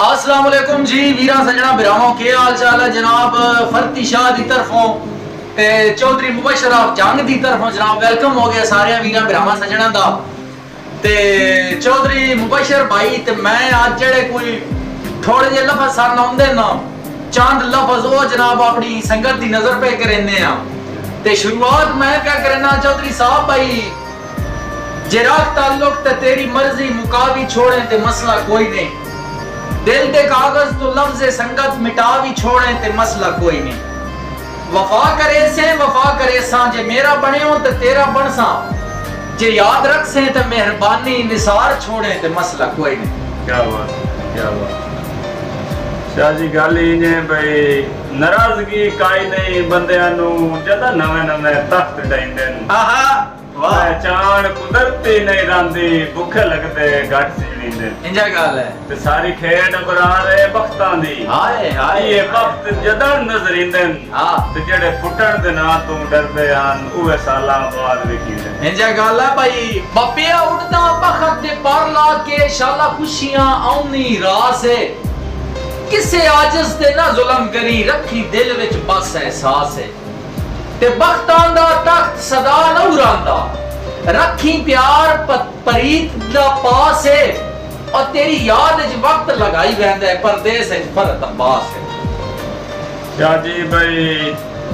अस्सलाम वालेकुम जी वीरा सजना बिरामों के हाल चाल है जनाब। फरती शाह दी तरफों ते चौधरी मुबशर जंग दी तरफों जनाब वेलकम हो गया सारे वीरा बिरामा सजना दा। ते चौधरी मुबशर भाई ते मैं आज जेड़े कोई थोड़े जे लफ्ज सन आउंदे ना चंद लफ्ज ओ जनाब अपनी संगत दी नजर पे करेने आ। ते शुरुआत मैं क्या करना चौधरी साहब भाई जे रख ताल्लुक ते तेरी मर्जी मुकावी छोड़े ते मसला कोई नहीं, दिल दे कागज तो लफ्ज़ संगत मिटा भी छोड़े ते मसला कोई नहीं। वफा करे सा जे मेरा बने हो ते तेरा बन सा, जे याद रख से ते मेहरबानी निसार छोड़े ते मसला कोई नहीं। क्या बात क्या बात शाह जी गल ही ने भाई नाराजगी काई नहीं बंदियां नु जदा नवे नवे तख्त दैंदे न। आहा वाह पहचान कुदरती नहीं रांदी भूखे लगदे घट सीणींदे इंजा गल है ते सारी खेड बरार है बख्तां दी। हाय हाय ये वक्त जदन नजर इंदे हां ते जेड़े फुटण दे ना तू डरदे हन उवे सालां बाद विकींदे। इंजा गल है भाई बपिया उड़दा बखत दे पर ला के शाला खुशियां आउनी रास है, किसे आजिज ते ना जुल्म करी रखी दिल विच बस एहसास है। ते बख्तां दा तख्त सदा न उरांदा रखी प्यार परीत दा पास है, और तेरी याद विच वक्त लगाई वैंदा है परदेस विच फरत अब्बास है। शाह जी भाई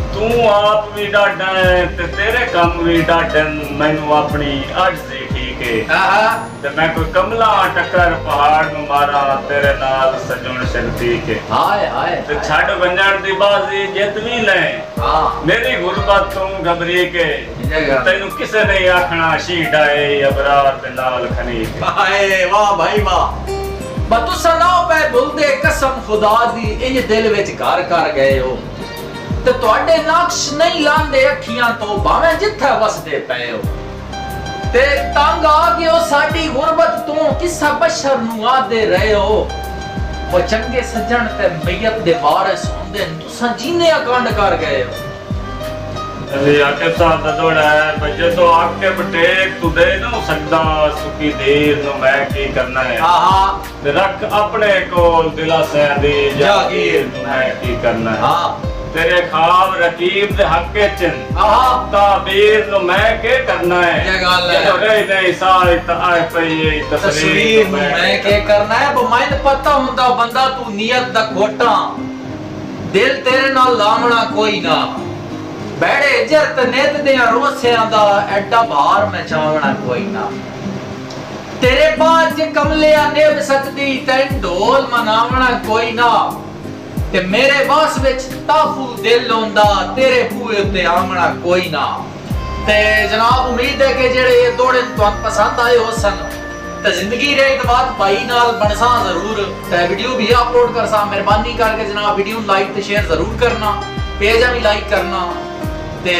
तू आप भी डाडा है ते तेरे काम भी डाडन मैनू अपनी अज सी ठीक है। आहा ते मैं कोई कमला टक्कर पहाड़ नु मारा तेरे नाल सजण शक्ति के। हाय हाय ते छड़ वंजण दी बाजी जित भी ले हां मेरी गुरबत तू घबरी के जगह तैनू किसे नहीं आखना शीडाए अबरार ते नाल खनी के। हाय वाह भाई वाह बतु सनाओ पे बुलदे कसम खुदा दी इंज दिल विच घर कर गए हो ते ਤੁਹਾਡੇ ਨਕਸ਼ नहीं लांदे अखियां तो भाਵੇਂ जिथे वसदे पए हो ते तंग आ गए हो साडी गुरबत तो किसा बशर नु आदे रहे हो। वो चंगे सज्जन ते मैयत दे वारिस होंदे तुसा जीने अकांड कर गए हो। अरे आके साथ दा दौड़ा है बजे तो आके बटेक तू दे ना सकदा सुखी देर नु मैं की करना है। आहा ते रख अपने कोल दिला से दी जागीर नु मैं की करना है। हां तेरे ख्वाब रकीब दे हक चन आहा ताबीर नु मैं के करना है। ये गल है जो रही नहीं सारी ताए पई तस्वीर नु मैं के करना है। बमैन पता हुंदा बंदा तू नियत दा खोटा दिल तेरे नाल लावना कोई ना, बैड़े इज्जत नित दे रोसियां दा एडा भार मैं चावना कोई ना। तेरे बाद जे कमलिया निभ सकदी तैन ढोल मनावना कोई ना, ते मेरे वास विच ताफू दिल होंदा तेरे बूहे उत्ते आमना कोई ना। ते जनाब उम्मीद है कि जेड़े ये दौड़े तुहानू पसंद आए हो सन ते जिंदगी रहे तो बात भाई नाल बनसा जरूर ते वीडियो भी अपलोड करसा। मेहरबानी करके जनाब वीडियो लाइक ते शेयर जरूर करना, पेज भी लाइक करना। ते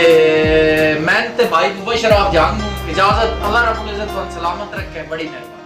मैं ते भाई मुबशर जंग इजाजत अल्लाह रब्बुल इज्जत सलामत रखे। बड़ी मेहरबानी।